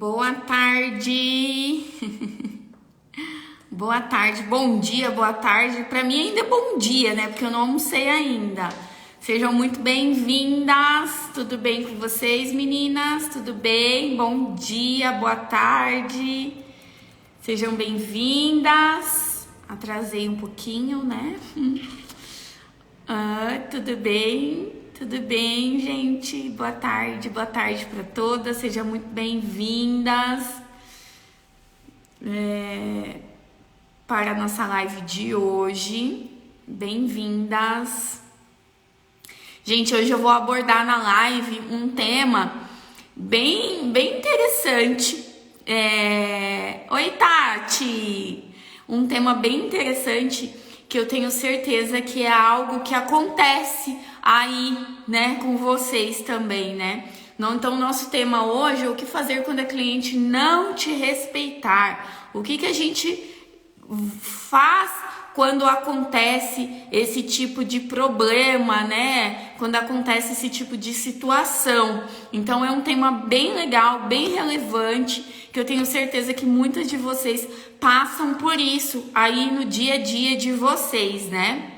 Boa tarde. Boa tarde, bom dia, boa tarde. Para mim ainda é bom dia, né? Porque eu não almocei ainda. Sejam muito bem-vindas. Tudo bem com vocês, meninas? Tudo bem? Bom dia, boa tarde. Sejam bem-vindas. Atrasei um pouquinho, né? Tudo bem? Tudo bem, gente? Boa tarde para todas. Sejam muito bem-vindas para a nossa live de hoje. Bem-vindas. Gente, hoje eu vou abordar na live um tema bem interessante. Oi, Tati! Um tema bem interessante que eu tenho certeza que é algo que acontece aí, né, com vocês também, né? Então, nosso tema hoje é o que fazer quando a cliente não te respeitar. O que a gente faz quando acontece esse tipo de problema, né? Quando acontece esse tipo de situação. Então, é um tema bem legal, bem relevante, que eu tenho certeza que muitas de vocês passam por isso aí no dia a dia de vocês, né?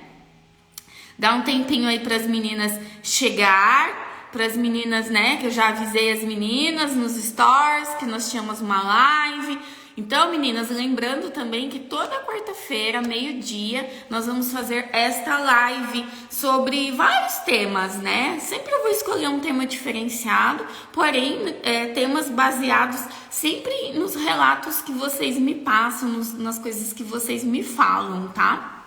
Dá um tempinho aí para as meninas chegar, para as meninas, né, que eu já avisei as meninas nos stories que nós tínhamos uma live. Então, meninas, lembrando também que toda quarta-feira, meio-dia, nós vamos fazer esta live sobre vários temas, né? Sempre eu vou escolher um tema diferenciado, porém, temas baseados sempre nos relatos que vocês me passam, nas coisas que vocês me falam, tá?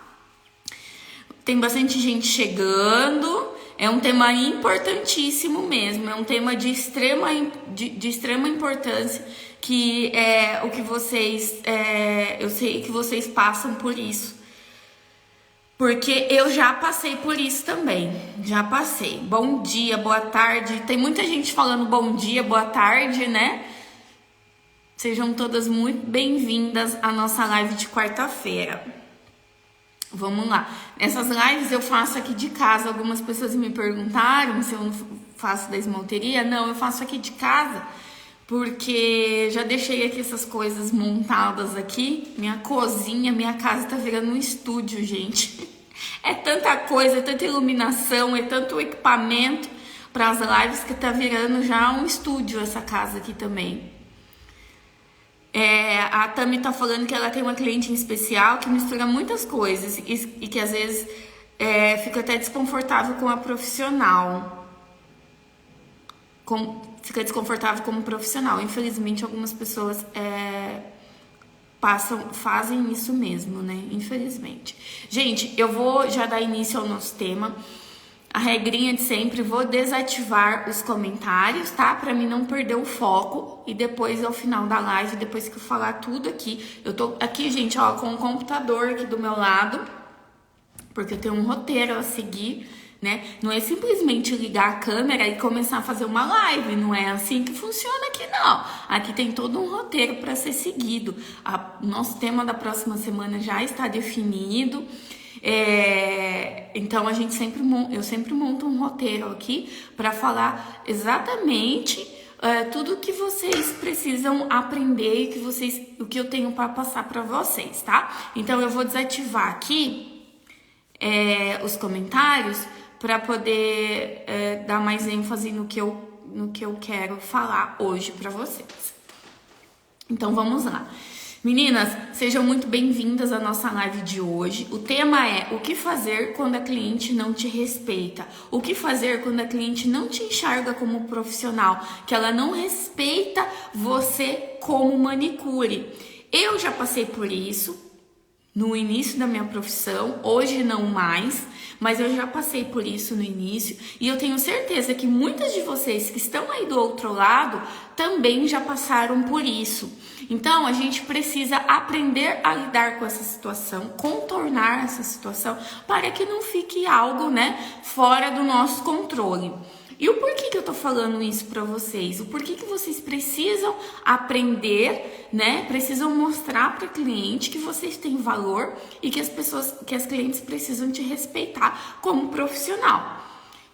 Tem bastante gente chegando, é um tema importantíssimo mesmo, é um tema de extrema importância, que é o que vocês, eu sei que vocês passam por isso, porque eu já passei por isso também, já passei. Bom dia, boa tarde, tem muita gente falando bom dia, boa tarde, né? Sejam todas muito bem-vindas à nossa live de quarta-feira. Vamos lá. Essas lives eu faço aqui de casa. Algumas pessoas me perguntaram se eu não faço da esmalteria. Não, eu faço aqui de casa, porque já deixei aqui essas coisas montadas aqui. Minha cozinha, minha casa tá virando um estúdio, gente. É tanta coisa, é tanta iluminação, é tanto equipamento para as lives que tá virando já um estúdio essa casa aqui também. A Tami tá falando que ela tem uma cliente em especial que mistura muitas coisas e que às vezes fica até desconfortável com a profissional. Fica desconfortável como profissional. Infelizmente, algumas pessoas fazem isso mesmo, né? Infelizmente. Gente, eu vou já dar início ao nosso tema. A regrinha de sempre, vou desativar os comentários, tá? Pra mim não perder o foco. E depois, ao final da live, depois que eu falar tudo aqui... Eu tô aqui, gente, ó, com o computador aqui do meu lado, porque eu tenho um roteiro a seguir, né? Não é simplesmente ligar a câmera e começar a fazer uma live. Não é assim que funciona aqui, não. Aqui tem todo um roteiro para ser seguido. Nosso tema da próxima semana já está definido. Então eu sempre monto um roteiro aqui para falar exatamente tudo que vocês precisam aprender e o que eu tenho para passar para vocês, tá? Então eu vou desativar aqui os comentários para poder dar mais ênfase no que eu quero falar hoje para vocês. Então vamos lá. Meninas, sejam muito bem-vindas à nossa live de hoje. O tema é o que fazer quando a cliente não te respeita. O que fazer quando a cliente não te enxerga como profissional, que ela não respeita você como manicure. Eu já passei por isso no início da minha profissão, hoje não mais, mas eu já passei por isso no início e eu tenho certeza que muitas de vocês que estão aí do outro lado também já passaram por isso. Então, a gente precisa aprender a lidar com essa situação, contornar essa situação para que não fique algo, né, fora do nosso controle. E o porquê que eu tô falando isso para vocês? O porquê que vocês precisam aprender, né? Precisam mostrar para o cliente que vocês têm valor e que as clientes precisam te respeitar como profissional.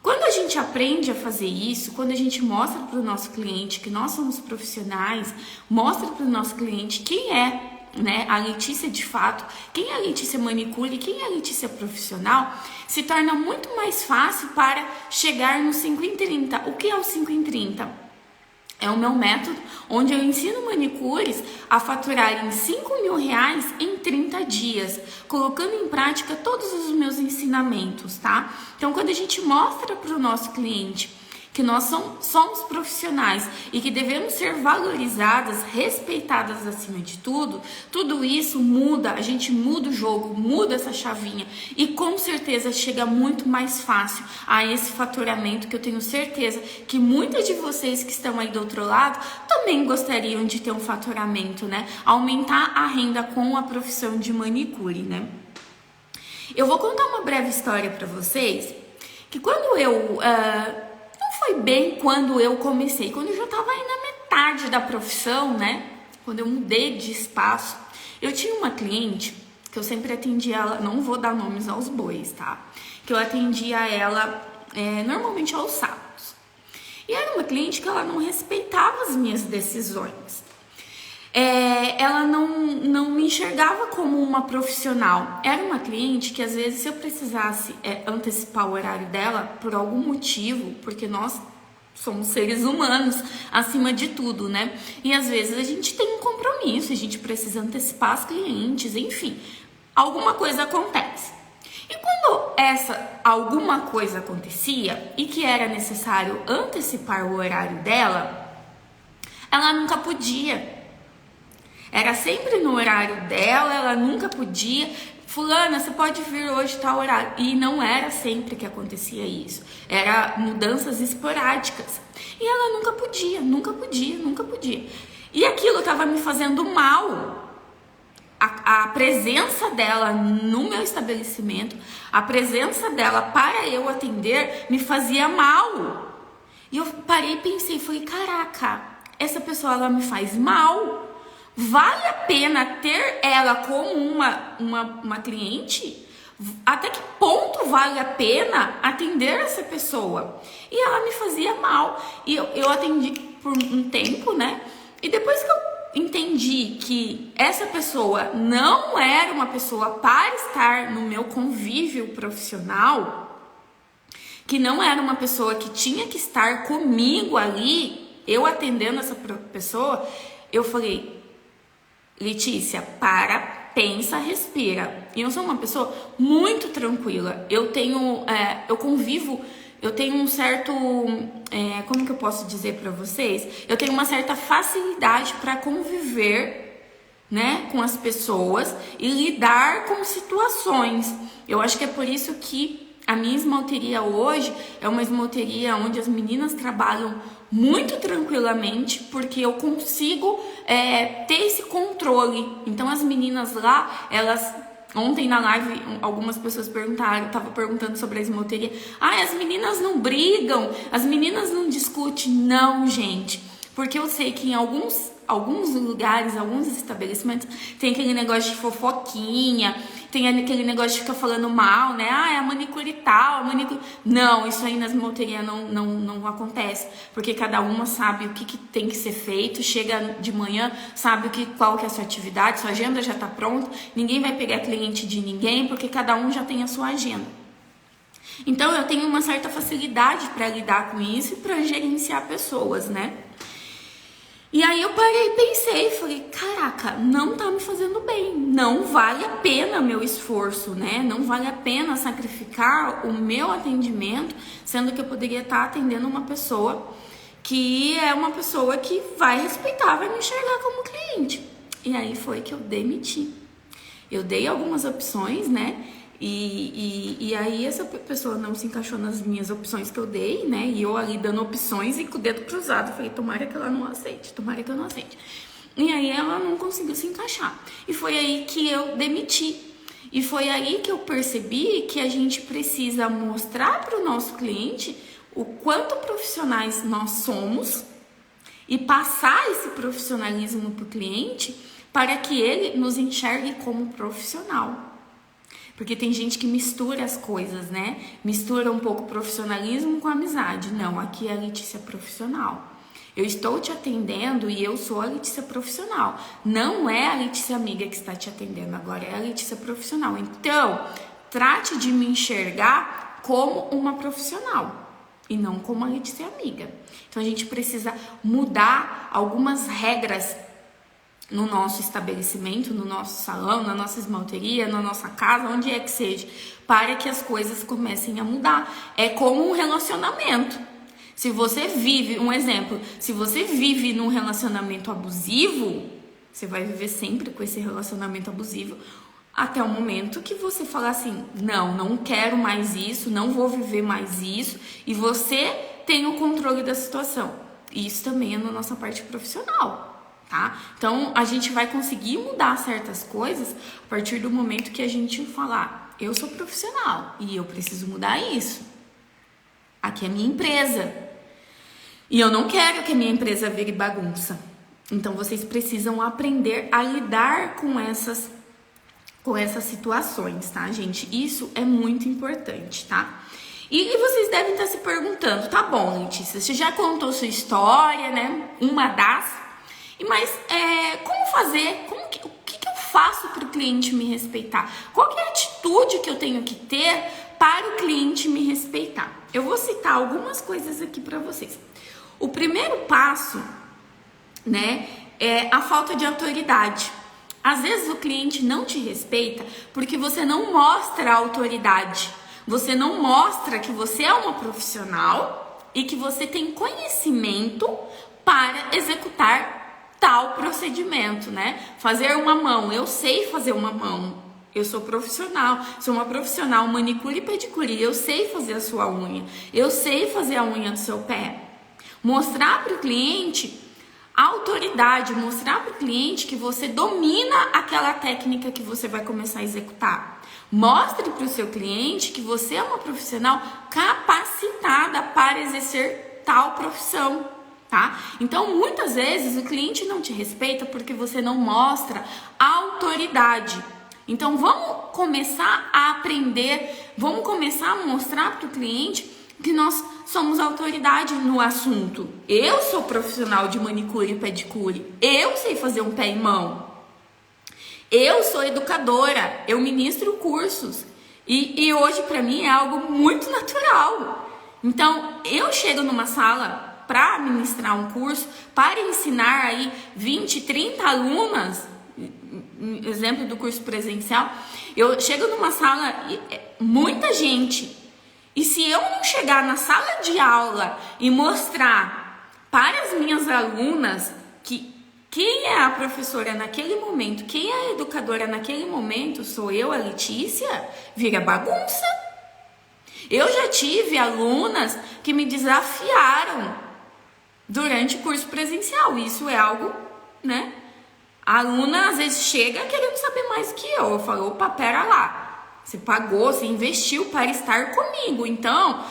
Quando a gente aprende a fazer isso, quando a gente mostra para o nosso cliente que nós somos profissionais, mostra para o nosso cliente quem é, né, a Letícia de fato, quem é a Letícia manicure, quem é a Letícia profissional, se torna muito mais fácil para chegar no 5 em 30. O que é o 5 em 30? É o meu método onde eu ensino manicures a faturarem R$5.000 em 30 dias, colocando em prática todos os meus ensinamentos, tá? Então, quando a gente mostra para o nosso cliente que nós somos profissionais e que devemos ser valorizadas, respeitadas acima de tudo, tudo isso muda, a gente muda o jogo, muda essa chavinha e com certeza chega muito mais fácil a esse faturamento que eu tenho certeza que muitas de vocês que estão aí do outro lado também gostariam de ter um faturamento, né? Aumentar a renda com a profissão de manicure, né? Eu vou contar uma breve história para vocês, que quando eu... foi bem quando eu comecei, quando eu já estava aí na metade da profissão, né? Quando eu mudei de espaço, eu tinha uma cliente que eu sempre atendia ela, não vou dar nomes aos bois, tá? Que eu atendia ela normalmente aos sábados. E era uma cliente que ela não respeitava as minhas decisões. Ela não me enxergava como uma profissional. Era uma cliente que às vezes se eu precisasse antecipar o horário dela por algum motivo, porque nós somos seres humanos acima de tudo, né? E às vezes a gente tem um compromisso, a gente precisa antecipar as clientes, enfim, alguma coisa acontece. E quando essa alguma coisa acontecia e que era necessário antecipar o horário dela, ela nunca podia. Era sempre no horário dela, ela nunca podia. Fulana, você pode vir hoje tal horário. E não era sempre que acontecia isso. Era mudanças esporádicas. E ela nunca podia, nunca podia, nunca podia. E aquilo estava me fazendo mal. A presença dela no meu estabelecimento, a presença dela para eu atender, me fazia mal. E eu parei e pensei, falei, caraca, essa pessoa ela me faz mal. Vale a pena ter ela como uma cliente? Até que ponto vale a pena atender essa pessoa? E ela me fazia mal. E eu atendi por um tempo, né? E depois que eu entendi que essa pessoa não era uma pessoa para estar no meu convívio profissional, que não era uma pessoa que tinha que estar comigo ali, eu atendendo essa pessoa, eu falei, Letícia, pensa, respira. E eu sou uma pessoa muito tranquila. Eu convivo, eu tenho um certo, como que eu posso dizer para vocês? Eu tenho uma certa facilidade para conviver, né, com as pessoas e lidar com situações. Eu acho que é por isso que a minha esmalteria hoje é uma esmalteria onde as meninas trabalham muito tranquilamente, porque eu consigo ter esse controle. Então as meninas lá, elas... Ontem na live, algumas pessoas estavam perguntando sobre a esmalteria. As meninas não brigam, as meninas não discutem. Não, gente. Porque eu sei que em alguns lugares, alguns estabelecimentos, tem aquele negócio de fofoquinha, tem aquele negócio de ficar falando mal, né? É a manicure tal, a manicure... Não, isso aí nas esmalteria não acontece. Porque cada uma sabe o que tem que ser feito, chega de manhã, sabe qual que é a sua atividade, sua agenda já tá pronta, ninguém vai pegar cliente de ninguém, porque cada um já tem a sua agenda. Então eu tenho uma certa facilidade para lidar com isso e para gerenciar pessoas, né? E aí eu parei e pensei, falei, caraca, não tá me fazendo bem, não vale a pena meu esforço, né? Não vale a pena sacrificar o meu atendimento, sendo que eu poderia estar atendendo uma pessoa que é uma pessoa que vai respeitar, vai me enxergar como cliente. E aí foi que eu demiti. Eu dei algumas opções, né? E aí essa pessoa não se encaixou nas minhas opções que eu dei, né? E eu ali dando opções e com o dedo cruzado, falei, tomara que ela não aceite, tomara que eu não aceite. E aí ela não conseguiu se encaixar. E foi aí que eu demiti. E foi aí que eu percebi que a gente precisa mostrar para o nosso cliente o quanto profissionais nós somos e passar esse profissionalismo para o cliente para que ele nos enxergue como profissional. Porque tem gente que mistura as coisas, né? Mistura um pouco profissionalismo com amizade. Não, aqui é a Letícia profissional. Eu estou te atendendo e eu sou a Letícia profissional. Não é a Letícia amiga que está te atendendo agora, é a Letícia profissional. Então, trate de me enxergar como uma profissional e não como a Letícia amiga. Então, a gente precisa mudar algumas regras no nosso estabelecimento, no nosso salão, na nossa esmalteria, na nossa casa, onde é que seja, para que as coisas comecem a mudar. É como um relacionamento. Se você vive, um exemplo, se você vive num relacionamento abusivo, você vai viver sempre com esse relacionamento abusivo até o momento que você falar assim, não quero mais isso, não vou viver mais isso, e você tem o controle da situação. Isso também é na nossa parte profissional, tá? Então, a gente vai conseguir mudar certas coisas a partir do momento que a gente falar, eu sou profissional e eu preciso mudar isso. Aqui é a minha empresa. E eu não quero que a minha empresa vire bagunça. Então, vocês precisam aprender a lidar com essas situações, tá, gente? Isso é muito importante, tá? E vocês devem estar se perguntando, tá bom, Letícia, você já contou sua história, né? Uma das. Mas como fazer? O que eu faço para o cliente me respeitar? Qual que é a atitude que eu tenho que ter para o cliente me respeitar? Eu vou citar algumas coisas aqui para vocês. O primeiro passo, né, é a falta de autoridade. Às vezes o cliente não te respeita porque você não mostra a autoridade. Você não mostra que você é uma profissional e que você tem conhecimento para executar tal procedimento, né? Fazer uma mão, eu sei fazer uma mão. Eu sou profissional, sou uma profissional manicure e pedicure, eu sei fazer a sua unha. Eu sei fazer a unha do seu pé. Mostrar para o cliente a autoridade, mostrar para o cliente que você domina aquela técnica que você vai começar a executar. Mostre para o seu cliente que você é uma profissional capacitada para exercer tal profissão, tá? Então, muitas vezes o cliente não te respeita porque você não mostra autoridade. Então, vamos começar a aprender, vamos começar a mostrar para o cliente que nós somos autoridade no assunto. Eu sou profissional de manicure e pedicure. Eu sei fazer um pé e mão. Eu sou educadora. Eu ministro cursos. E hoje, para mim, é algo muito natural. Então, eu chego numa sala para ministrar um curso, para ensinar aí 20, 30 alunas, exemplo do curso presencial, eu chego numa sala, muita gente. E se eu não chegar na sala de aula e mostrar para as minhas alunas que quem é a professora naquele momento, quem é a educadora naquele momento, sou eu, a Letícia, vira bagunça. Eu já tive alunas que me desafiaram durante o curso presencial. Isso é algo, né? A aluna às vezes chega querendo saber mais que eu. Eu falo, opa, pera lá. Você pagou, você investiu para estar comigo. Então,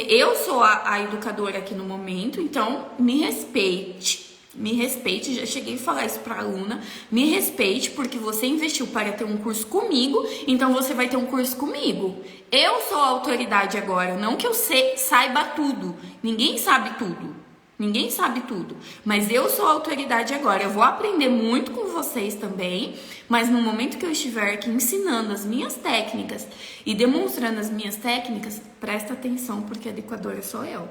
eu sou a educadora aqui no momento, então me respeite. Me respeite, já cheguei a falar isso para a aluna. Me respeite, porque você investiu para ter um curso comigo, então você vai ter um curso comigo. Eu sou a autoridade agora, não que eu saiba tudo. Ninguém sabe tudo. Ninguém sabe tudo, mas eu sou a autoridade agora. Eu vou aprender muito com vocês também, mas no momento que eu estiver aqui ensinando as minhas técnicas e demonstrando as minhas técnicas, presta atenção, porque a adequadora sou eu.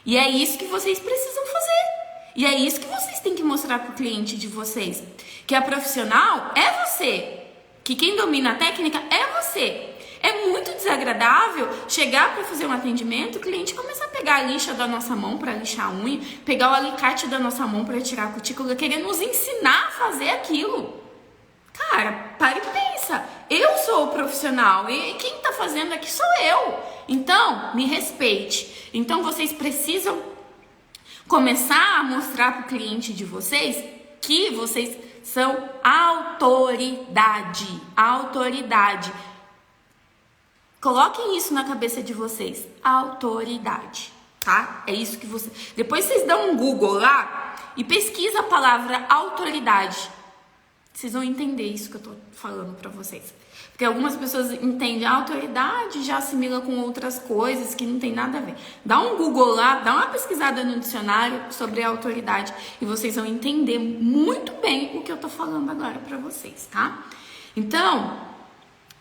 E é isso que vocês precisam fazer. E é isso que vocês têm que mostrar para o cliente de vocês. Que a profissional é você. Que quem domina a técnica é você. É muito desagradável chegar para fazer um atendimento, o cliente começar a pegar a lixa da nossa mão para lixar a unha, pegar o alicate da nossa mão para tirar a cutícula, querer nos ensinar a fazer aquilo. Cara, para e pensa. Eu sou o profissional e quem está fazendo aqui sou eu. Então, me respeite. Então, vocês precisam começar a mostrar para o cliente de vocês que vocês são autoridade. Autoridade. Coloquem isso na cabeça de vocês. Autoridade, tá? É isso que você... Depois vocês dão um Google lá e pesquisa a palavra autoridade. Vocês vão entender isso que eu tô falando pra vocês. Porque algumas pessoas entendem a autoridade, já assimila com outras coisas que não tem nada a ver. Dá um Google lá, dá uma pesquisada no dicionário sobre a autoridade e vocês vão entender muito bem o que eu tô falando agora pra vocês, tá? Então,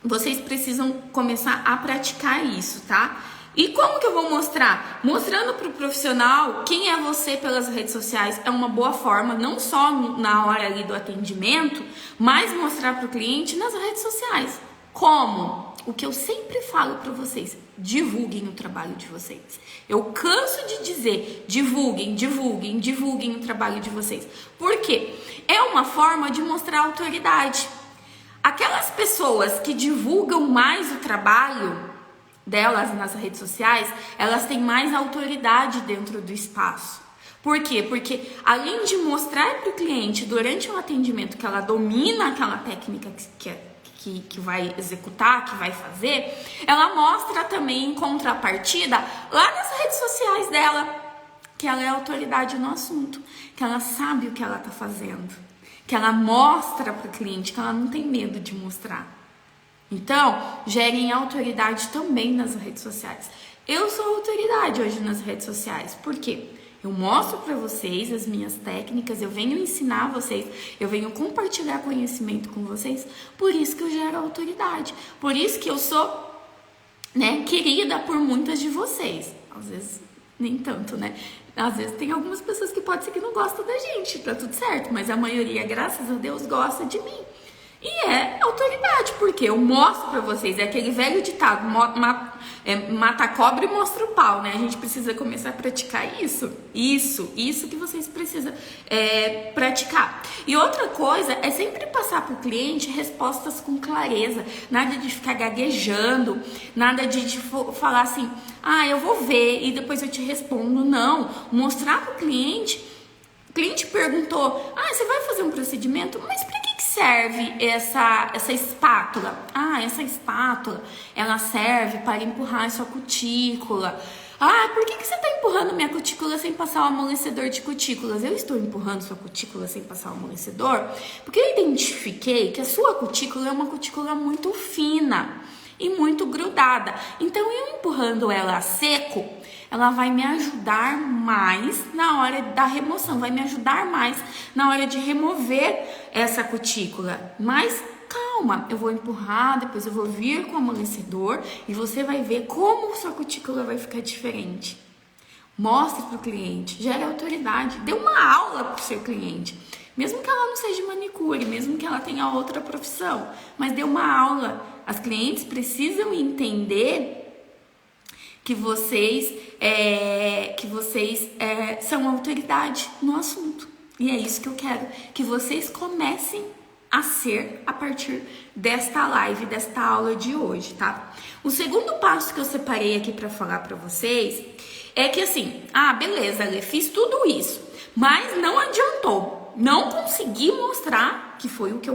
vocês precisam começar a praticar isso, tá? E como que eu vou mostrar? Mostrando para o profissional quem é você pelas redes sociais é uma boa forma, não só na hora ali do atendimento, mas mostrar para o cliente nas redes sociais. Como? O que eu sempre falo para vocês, divulguem o trabalho de vocês. Eu canso de dizer, divulguem, divulguem, divulguem o trabalho de vocês. Por quê? É uma forma de mostrar autoridade. Aquelas pessoas que divulgam mais o trabalho delas nas redes sociais, elas têm mais autoridade dentro do espaço. Por quê? Porque além de mostrar para o cliente durante o atendimento que ela domina aquela técnica que vai executar, que vai fazer, ela mostra também em contrapartida lá nas redes sociais dela que ela é autoridade no assunto, que ela sabe o que ela está fazendo, que ela mostra para o cliente, que ela não tem medo de mostrar. Então, gerem autoridade também nas redes sociais. Eu sou autoridade hoje nas redes sociais. Por quê? Eu mostro para vocês as minhas técnicas, eu venho ensinar vocês, eu venho compartilhar conhecimento com vocês. Por isso que eu gero autoridade. Por isso que eu sou, querida por muitas de vocês. Às vezes, nem tanto, né? Às vezes tem algumas pessoas que pode ser que não gostam da gente, tá tudo certo. Mas a maioria, graças a Deus, gosta de mim. E é autoridade, porque eu mostro pra vocês, é aquele velho ditado, mata a cobra e mostra o pau, né? A gente precisa começar a praticar isso que vocês precisam praticar. E outra coisa é sempre passar pro cliente respostas com clareza, nada de ficar gaguejando, nada de falar assim, eu vou ver e depois eu te respondo, não. Mostrar pro cliente, o cliente perguntou, você vai fazer um procedimento? Mas pra que serve essa espátula? Essa espátula, ela serve para empurrar a sua cutícula. Por que você está empurrando minha cutícula sem passar o amolecedor de cutículas? Eu estou empurrando sua cutícula sem passar o amolecedor porque eu identifiquei que a sua cutícula é uma cutícula muito fina e muito grudada. Então, eu empurrando ela a seco, ela vai me ajudar mais na hora da remoção, vai me ajudar mais na hora de remover essa cutícula. Mas calma, eu vou empurrar, depois eu vou vir com o amolecedor e você vai ver como sua cutícula vai ficar diferente. Mostre para o cliente, gere autoridade, dê uma aula para o seu cliente. Mesmo que ela não seja manicure, mesmo que ela tenha outra profissão, mas dê uma aula. As clientes precisam entender que vocês são autoridade no assunto. E é isso que eu quero, que vocês comecem a ser a partir desta live, desta aula de hoje, tá? O segundo passo que eu separei aqui para falar para vocês é que assim, beleza, Lê, fiz tudo isso, mas não adiantou, não consegui mostrar que foi o que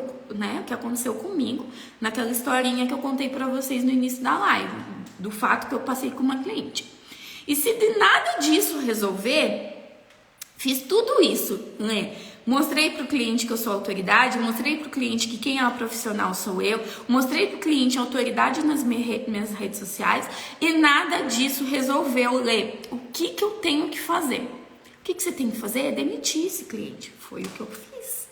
aconteceu comigo naquela historinha que eu contei para vocês no início da live, do fato que eu passei com uma cliente. E se de nada disso resolver, fiz tudo isso, né? Mostrei para o cliente que eu sou autoridade, mostrei para o cliente que quem é o profissional sou eu, mostrei para o cliente a autoridade nas minhas redes sociais e nada disso resolveu, Lê. O que eu tenho que fazer? O que você tem que fazer é demitir esse cliente. Foi o que eu fiz.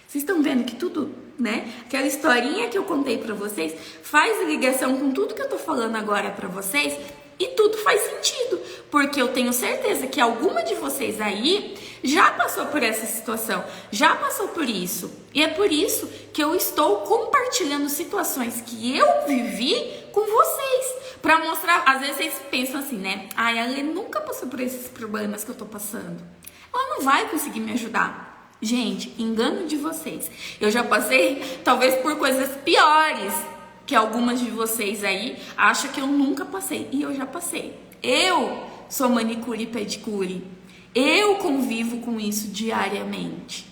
Vocês estão vendo que tudo, né? Aquela historinha que eu contei para vocês faz ligação com tudo que eu tô falando agora para vocês e tudo faz sentido, porque eu tenho certeza que alguma de vocês aí já passou por essa situação, já passou por isso. E é por isso que eu estou compartilhando situações que eu vivi com vocês, para mostrar. Às vezes vocês pensam assim, né? Ela nunca passou por esses problemas que eu tô passando. Ela não vai conseguir me ajudar. Gente, engano de vocês. Eu já passei, talvez, por coisas piores que algumas de vocês aí acham que eu nunca passei. E eu já passei. Eu sou manicure e pedicure. Eu convivo com isso diariamente.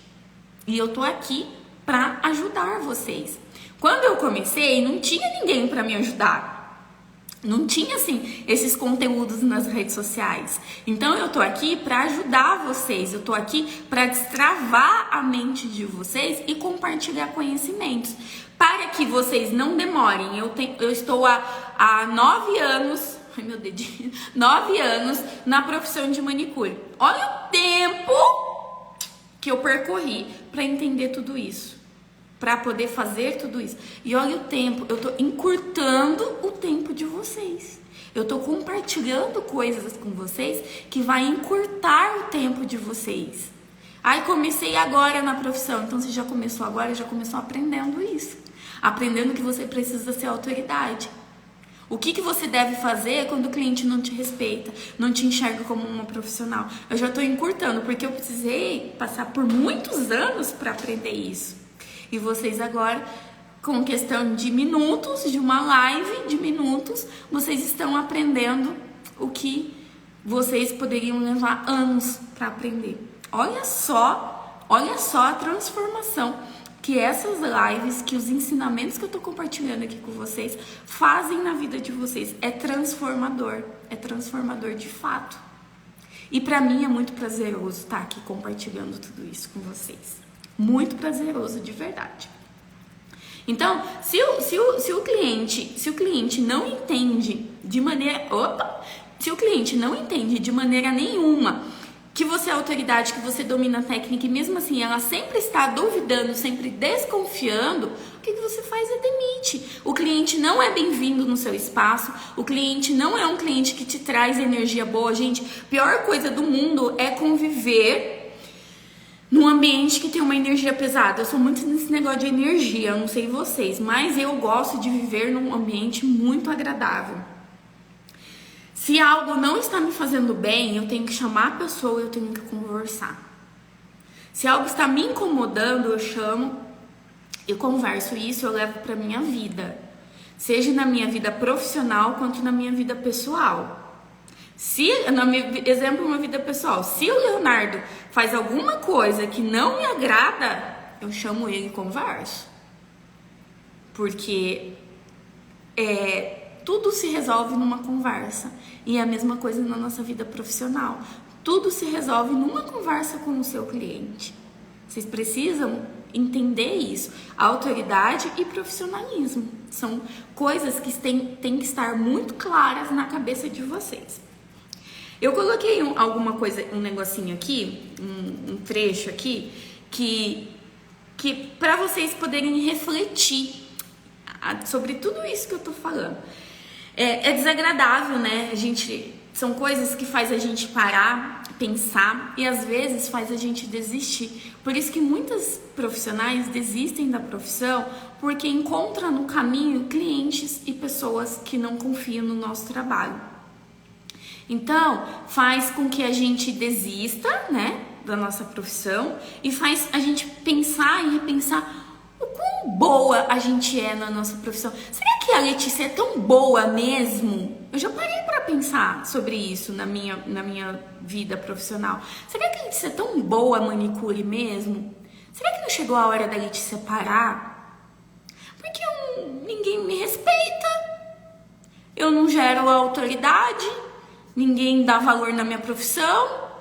E eu tô aqui para ajudar vocês. Quando eu comecei, não tinha ninguém para me ajudar. Não tinha, assim, esses conteúdos nas redes sociais. Então, eu tô aqui para ajudar vocês. Eu tô aqui para destravar a mente de vocês e compartilhar conhecimentos. Para que vocês não demorem. Eu estou há 9 anos... Ai, meu dedinho. 9 anos na profissão de manicure. Olha o tempo que eu percorri para entender tudo isso. Para poder fazer tudo isso. E olha o tempo, eu tô encurtando o tempo de vocês. Eu tô compartilhando coisas com vocês que vai encurtar o tempo de vocês. Aí comecei agora na profissão, então você já começou agora, já começou aprendendo isso. Aprendendo que você precisa ser autoridade. O que você deve fazer quando o cliente não te respeita, não te enxerga como uma profissional? Eu já tô encurtando, porque eu precisei passar por muitos anos para aprender isso. E vocês agora, com questão de minutos, de uma live de minutos, vocês estão aprendendo o que vocês poderiam levar anos para aprender. Olha só a transformação que essas lives, que os ensinamentos que eu tô compartilhando aqui com vocês fazem na vida de vocês. É transformador de fato. E para mim é muito prazeroso estar aqui compartilhando tudo isso com vocês. Muito prazeroso, de verdade. Então, se o cliente não entende de maneira... Se o cliente não entende de maneira nenhuma que você é autoridade, que você domina a técnica, e mesmo assim ela sempre está duvidando, sempre desconfiando, o que você faz é demite. O cliente não é bem-vindo no seu espaço, o cliente não é um cliente que te traz energia boa. Gente, a pior coisa do mundo é conviver num ambiente que tem uma energia pesada. Eu sou muito nesse negócio de energia, eu não sei vocês, mas eu gosto de viver num ambiente muito agradável. Se algo não está me fazendo bem, eu tenho que chamar a pessoa, eu tenho que conversar. Se algo está me incomodando, eu chamo, eu converso isso, eu levo para minha vida. Seja na minha vida profissional, quanto na minha vida pessoal. Exemplo, uma vida pessoal, se o Leonardo faz alguma coisa que não me agrada, eu chamo ele e converso. Porque tudo se resolve numa conversa. E é a mesma coisa na nossa vida profissional. Tudo se resolve numa conversa com o seu cliente. Vocês precisam entender isso. Autoridade e profissionalismo são coisas que têm que estar muito claras na cabeça de vocês. Eu coloquei alguma coisa, um negocinho aqui, um trecho aqui, que para vocês poderem refletir sobre tudo isso que eu tô falando. É desagradável, né? São coisas que faz a gente parar, pensar e às vezes faz a gente desistir. Por isso que muitas profissionais desistem da profissão, porque encontram no caminho clientes e pessoas que não confiam no nosso trabalho. Então, faz com que a gente desista, né, da nossa profissão e faz a gente pensar e repensar o quão boa a gente é na nossa profissão. Será que a Letícia é tão boa mesmo? Eu já parei para pensar sobre isso na minha vida profissional. Será que a Letícia é tão boa manicure mesmo? Será que não chegou a hora da Letícia parar? Porque ninguém me respeita, eu não gero autoridade, ninguém dá valor na minha profissão.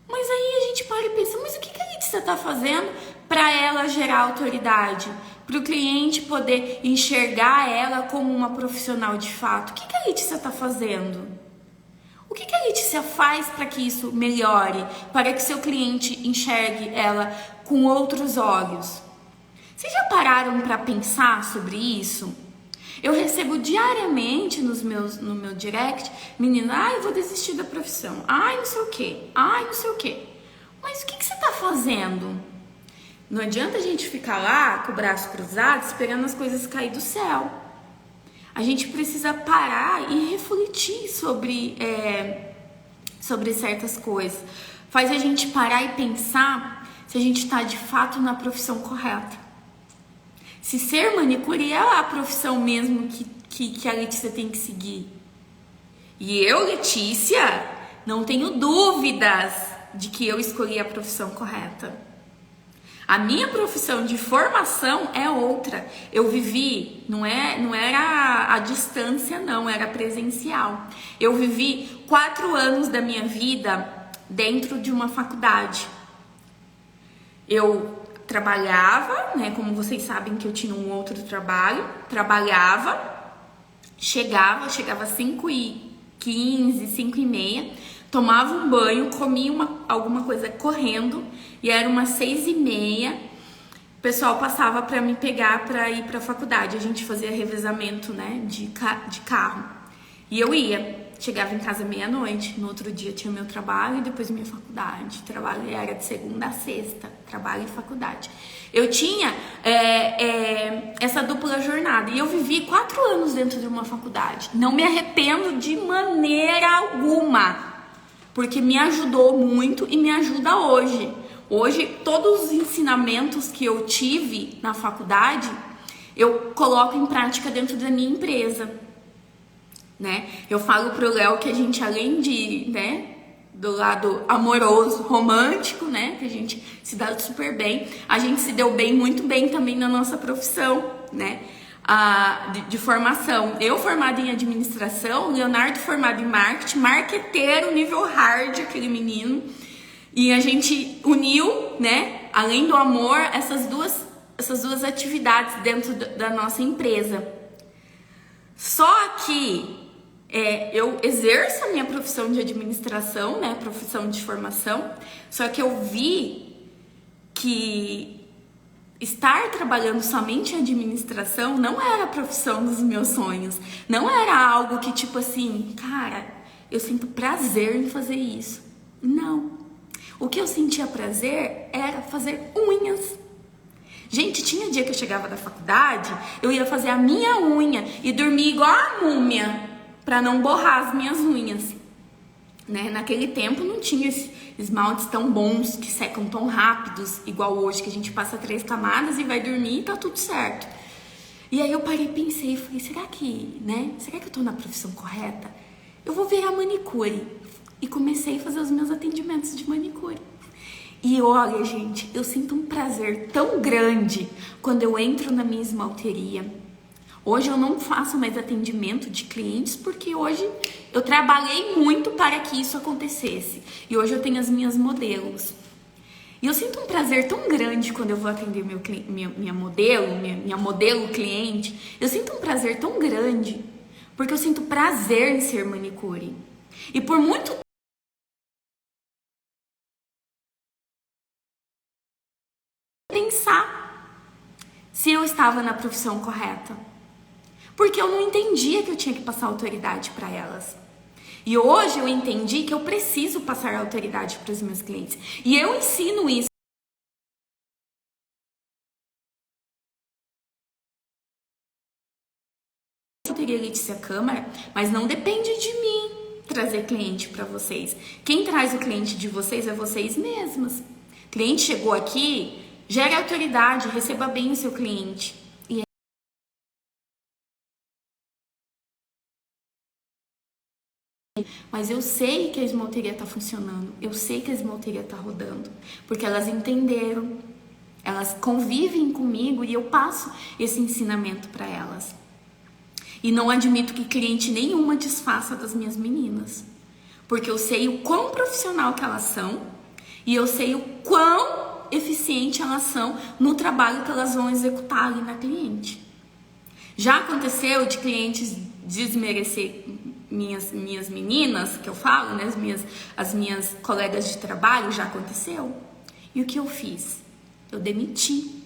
Mas aí a gente para e pensa, mas o que a Letícia tá fazendo para ela gerar autoridade? Para o cliente poder enxergar ela como uma profissional de fato. O que a Letícia tá fazendo? O que a Letícia faz para que isso melhore? Para que seu cliente enxergue ela com outros olhos? Vocês já pararam para pensar sobre isso? Eu recebo diariamente no meu direct, menina, eu vou desistir da profissão, não sei o quê. Mas o que você tá fazendo? Não adianta a gente ficar lá com o braço cruzado esperando as coisas cair do céu. A gente precisa parar e refletir sobre certas coisas. Faz a gente parar e pensar se a gente está de fato na profissão correta. Se ser manicure é a profissão mesmo que a Letícia tem que seguir. E eu, Letícia, não tenho dúvidas de que eu escolhi a profissão correta. A minha profissão de formação é outra. Eu vivi, não era a distância, não, era presencial. Eu vivi 4 anos da minha vida dentro de uma faculdade. Eu trabalhava, né? Como vocês sabem que eu tinha um outro trabalho, trabalhava, chegava às 5h15, 5h30, tomava um banho, comia alguma coisa correndo, e era umas 6h30, o pessoal passava para me pegar para ir para a faculdade. A gente fazia revezamento, né, de carro. E eu ia, chegava em casa meia-noite, no outro dia tinha meu trabalho e depois minha faculdade. Trabalho era de segunda a sexta, trabalho e faculdade. Eu tinha essa dupla jornada e eu vivi 4 anos dentro de uma faculdade. Não me arrependo de maneira alguma, porque me ajudou muito e me ajuda hoje. Hoje, todos os ensinamentos que eu tive na faculdade, eu coloco em prática dentro da minha empresa, né? Eu falo pro Léo que a gente, além de, né, do lado amoroso, romântico, né, que a gente se dá super bem, a gente se deu bem, muito bem também na nossa profissão, né, de formação. Eu formada em administração, Leonardo formado em marketing, marqueteiro nível hard, aquele menino, e a gente uniu, né, além do amor, essas duas atividades dentro da nossa empresa. Só que eu exerço a minha profissão de administração, né, profissão de formação, só que eu vi que estar trabalhando somente em administração não era a profissão dos meus sonhos, não era algo que tipo assim, cara, eu sinto prazer em fazer isso. Não. O que eu sentia prazer era fazer unhas. Gente, tinha dia que eu chegava da faculdade, eu ia fazer a minha unha e dormir igual a múmia, para não borrar as minhas unhas, né? Naquele tempo não tinha esmaltes tão bons, que secam tão rápidos, igual hoje, que a gente passa 3 camadas e vai dormir e tá tudo certo. E aí eu parei, pensei, falei, será que eu tô na profissão correta? Eu vou virar manicure. E comecei a fazer os meus atendimentos de manicure. E olha, gente, eu sinto um prazer tão grande quando eu entro na minha esmalteria. Hoje eu não faço mais atendimento de clientes, porque hoje eu trabalhei muito para que isso acontecesse. E hoje eu tenho as minhas modelos. E eu sinto um prazer tão grande quando eu vou atender minha modelo cliente. Eu sinto um prazer tão grande, porque eu sinto prazer em ser manicure. E por muito pensar se eu estava na profissão correta, porque eu não entendia que eu tinha que passar autoridade para elas. E hoje eu entendi que eu preciso passar autoridade para os meus clientes. E eu ensino isso. Eu teria Letícia Câmara, mas não depende de mim trazer cliente para vocês. Quem traz o cliente de vocês é vocês mesmas. Cliente chegou aqui, gere autoridade, receba bem o seu cliente. Mas eu sei que a esmalteria está funcionando, eu sei que a esmalteria está rodando, porque elas entenderam, elas convivem comigo e eu passo esse ensinamento para elas. E não admito que cliente nenhuma desfaça das minhas meninas, porque eu sei o quão profissional que elas são e eu sei o quão eficiente elas são no trabalho que elas vão executar ali na cliente. Já aconteceu de clientes desmerecer minhas meninas, que eu falo, né, as minhas colegas de trabalho, já aconteceu. E o que eu fiz? Eu demiti,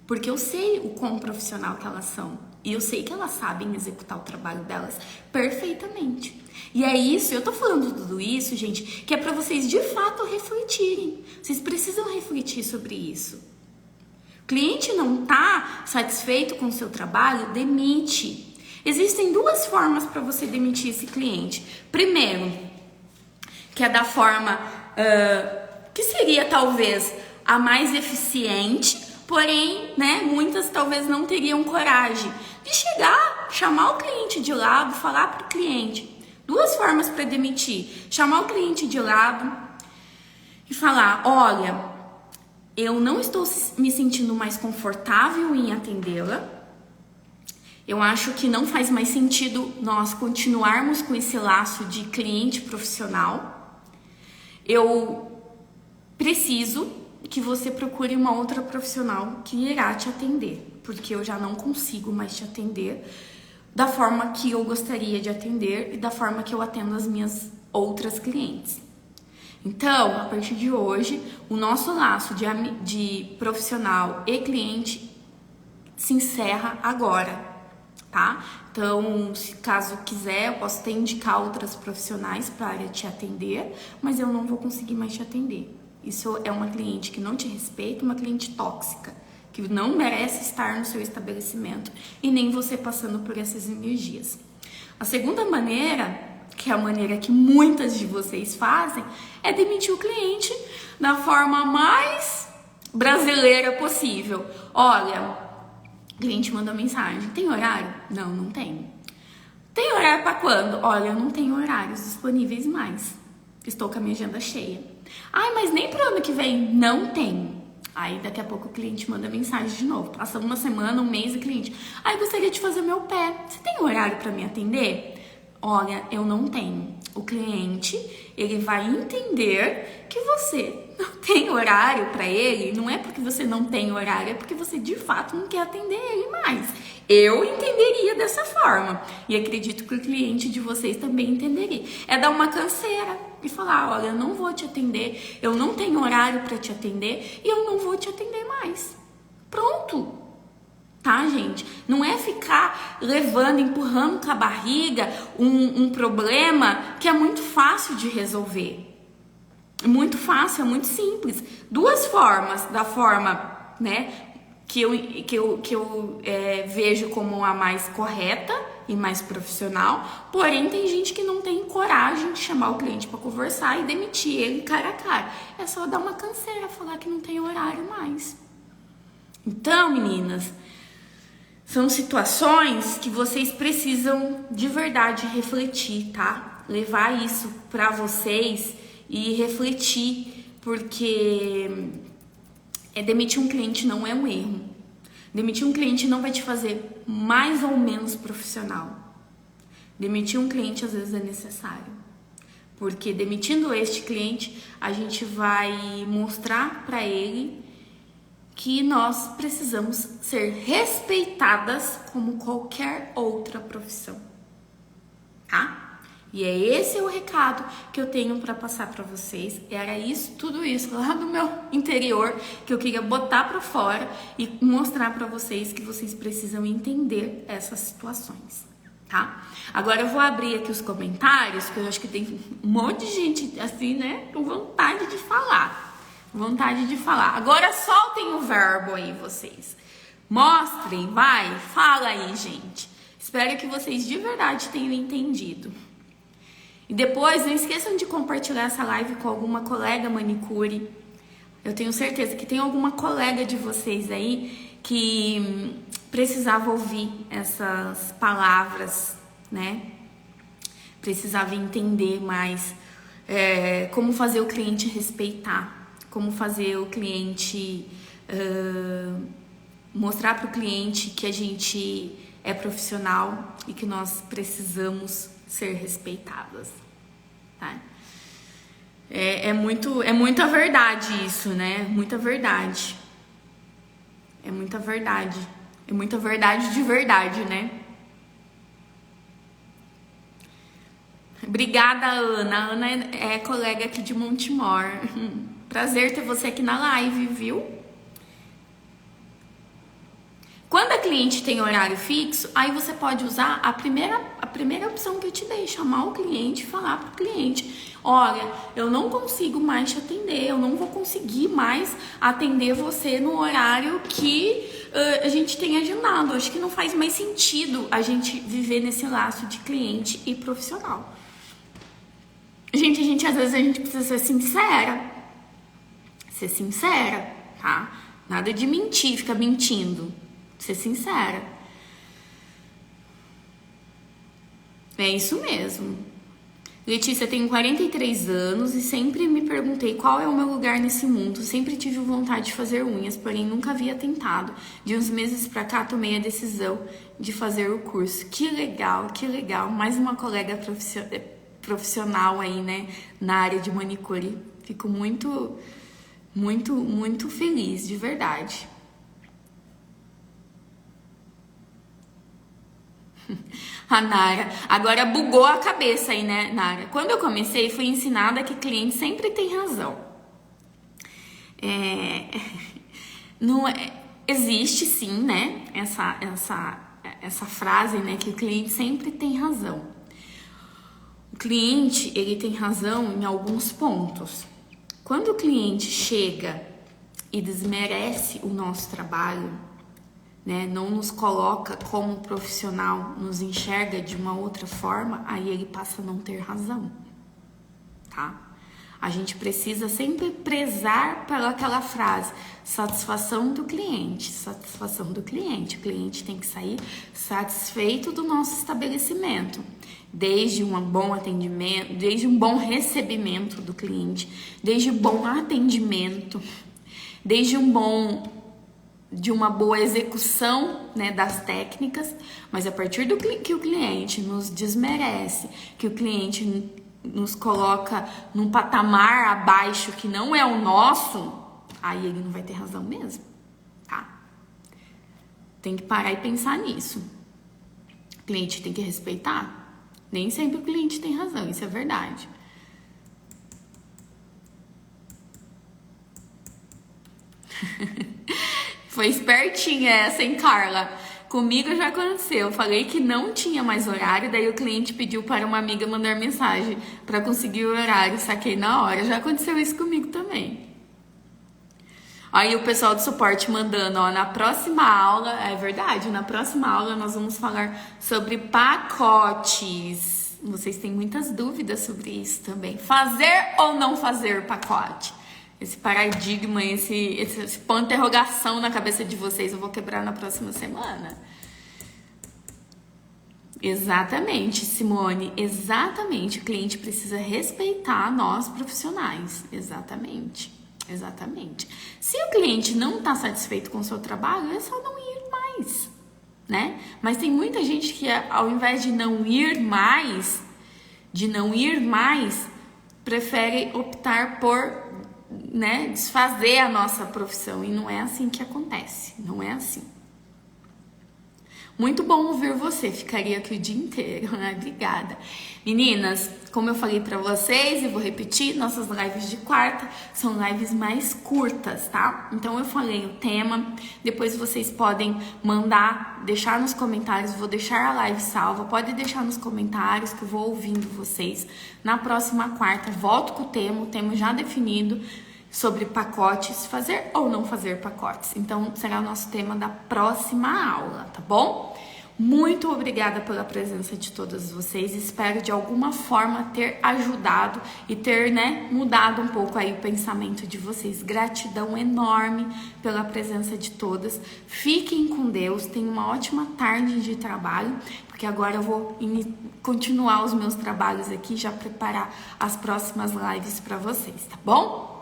porque eu sei o quão profissional que elas são. E eu sei que elas sabem executar o trabalho delas perfeitamente. E é isso, eu tô falando tudo isso, gente, que é pra vocês de fato refletirem. Vocês precisam refletir sobre isso. O cliente não tá satisfeito com o seu trabalho, demite. Existem 2 formas para você demitir esse cliente. Primeiro, que é da forma que seria talvez a mais eficiente, porém, né, muitas talvez não teriam coragem de chegar, chamar o cliente de lado, falar para o cliente. 2 formas para demitir: chamar o cliente de lado e falar: olha, eu não estou me sentindo mais confortável em atendê-la. Eu acho que não faz mais sentido nós continuarmos com esse laço de cliente profissional. Eu preciso que você procure uma outra profissional que irá te atender, porque eu já não consigo mais te atender da forma que eu gostaria de atender e da forma que eu atendo as minhas outras clientes. Então, a partir de hoje, o nosso laço de profissional e cliente se encerra agora, tá? Então, se caso quiser, eu posso até indicar outras profissionais para te atender, mas eu não vou conseguir mais te atender. Isso é uma cliente que não te respeita, uma cliente tóxica, que não merece estar no seu estabelecimento e nem você passando por essas energias. A segunda maneira, que é a maneira que muitas de vocês fazem, é demitir o cliente da forma mais brasileira possível. Olha, o cliente mandou mensagem, tem horário? Não, não tem. Tem horário para quando? Olha, eu não tenho horários disponíveis mais. Estou com a minha agenda cheia. Ai, mas nem pro ano que vem. Não tem. Aí daqui a pouco o cliente manda mensagem de novo. Passa uma semana, um mês, o cliente. Ai, gostaria de fazer meu pé. Você tem horário para me atender? Olha, eu não tenho. O cliente, ele vai entender que você não tem horário para ele. Não é porque você não tem horário, é porque você de fato não quer atender ele mais. Eu entenderia dessa forma. E acredito que o cliente de vocês também entenderia. É dar uma canseira e falar, olha, eu não vou te atender, eu não tenho horário para te atender e eu não vou te atender mais. Pronto. Tá, gente? Não é ficar levando, empurrando com a barriga um problema que é muito fácil de resolver. É muito fácil, é muito simples. Duas formas, da forma, né, que eu vejo como a mais correta e mais profissional, porém tem gente que não tem coragem de chamar o cliente para conversar e demitir ele cara a cara. É só dar uma canseira, falar que não tem horário mais. Então, meninas, são situações que vocês precisam de verdade refletir, tá? Levar isso pra vocês e refletir, porque demitir um cliente não é um erro. Demitir um cliente não vai te fazer mais ou menos profissional. Demitir um cliente às vezes é necessário, porque demitindo este cliente, a gente vai mostrar pra ele que nós precisamos ser respeitadas como qualquer outra profissão, tá? E é esse o recado que eu tenho para passar para vocês. Era isso, tudo isso lá do meu interior que eu queria botar para fora e mostrar para vocês que vocês precisam entender essas situações, tá? Agora eu vou abrir aqui os comentários, porque eu acho que tem um monte de gente assim, né, com vontade de falar. Vontade de falar. Agora soltem o verbo aí, vocês. Mostrem, vai, fala aí, gente. Espero que vocês de verdade tenham entendido. E depois, não esqueçam de compartilhar essa live com alguma colega manicure. Eu tenho certeza que tem alguma colega de vocês aí que precisava ouvir essas palavras, né? Precisava entender mais como fazer o cliente respeitar. Como fazer o cliente, mostrar para o cliente que a gente é profissional e que nós precisamos ser respeitadas, tá? É muita verdade isso, né? Muita verdade. É muita verdade. É muita verdade de verdade, né? Obrigada, Ana. A Ana é colega aqui de Montemor. Prazer ter você aqui na live, viu? Quando a cliente tem horário fixo, aí você pode usar a primeira opção que eu te dei, chamar o cliente e falar pro cliente, olha, eu não consigo mais te atender, eu não vou conseguir mais atender você no horário que a gente tem agendado. Acho que não faz mais sentido a gente viver nesse laço de cliente e profissional. Gente, às vezes a gente precisa ser sincera. Ser sincera, tá? Nada de mentir, ficar mentindo. Ser sincera. É isso mesmo. Letícia, tenho 43 anos e sempre me perguntei qual é o meu lugar nesse mundo. Sempre tive vontade de fazer unhas, porém nunca havia tentado. De uns meses pra cá tomei a decisão de fazer o curso. Que legal, que legal. Mais uma colega profissional aí, né, na área de manicure. Fico muito, muito, muito feliz, de verdade. A Nara, agora bugou a cabeça aí, né, Nara? Quando eu comecei, fui ensinada que cliente sempre tem razão. Não existe sim, né, essa frase, né, que o cliente sempre tem razão. O cliente, ele tem razão em alguns pontos. Quando o cliente chega e desmerece o nosso trabalho, né, não nos coloca como profissional, nos enxerga de uma outra forma, aí ele passa a não ter razão, tá? A gente precisa sempre prezar pelaquela frase, satisfação do cliente, satisfação do cliente. O cliente tem que sair satisfeito do nosso estabelecimento, desde um bom atendimento, desde um bom recebimento do cliente, desde um bom atendimento, desde de uma boa execução, né, das técnicas, mas a partir do que o cliente nos desmerece, que o cliente nos coloca num patamar abaixo que não é o nosso, aí ele não vai ter razão mesmo, tá? Tem que parar e pensar nisso. O cliente tem que respeitar. Nem sempre o cliente tem razão, isso é verdade. Foi espertinha essa, hein, Carla? Comigo já aconteceu. Eu falei que não tinha mais horário, daí o cliente pediu para uma amiga mandar mensagem para conseguir o horário. Saquei na hora. Já aconteceu isso comigo também. Aí o pessoal do suporte mandando, ó, na próxima aula, é verdade, na próxima aula nós vamos falar sobre pacotes. Vocês têm muitas dúvidas sobre isso também. Fazer ou não fazer pacote? Esse paradigma, esse ponto de interrogação na cabeça de vocês, eu vou quebrar na próxima semana. Exatamente, Simone, exatamente. O cliente precisa respeitar nós profissionais. Exatamente, exatamente. Se o cliente não está satisfeito com o seu trabalho, é só não ir mais, né? Mas tem muita gente que, ao invés de não ir mais, prefere optar por, né, desfazer a nossa profissão, e não é assim que acontece, não é assim. Muito bom ouvir você, ficaria aqui o dia inteiro, né? Obrigada. Meninas, como eu falei pra vocês e vou repetir, nossas lives de quarta são lives mais curtas, tá? Então eu falei o tema, depois vocês podem mandar, deixar nos comentários, vou deixar a live salva, pode deixar nos comentários que eu vou ouvindo vocês. Na próxima quarta, volto com o tema já definido, sobre pacotes, fazer ou não fazer pacotes. Então, será o nosso tema da próxima aula, tá bom? Muito obrigada pela presença de todas vocês. Espero de alguma forma ter ajudado e ter, né, mudado um pouco aí o pensamento de vocês. Gratidão enorme pela presença de todas. Fiquem com Deus. Tenham uma ótima tarde de trabalho, porque agora eu vou continuar os meus trabalhos aqui, já preparar as próximas lives para vocês, tá bom?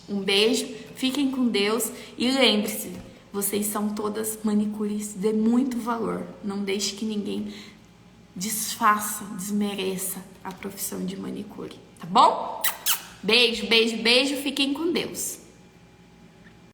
Um beijo, fiquem com Deus e lembre-se, vocês são todas manicures de muito valor. Não deixe que ninguém desmereça a profissão de manicure, tá bom? Beijo, beijo, beijo, fiquem com Deus.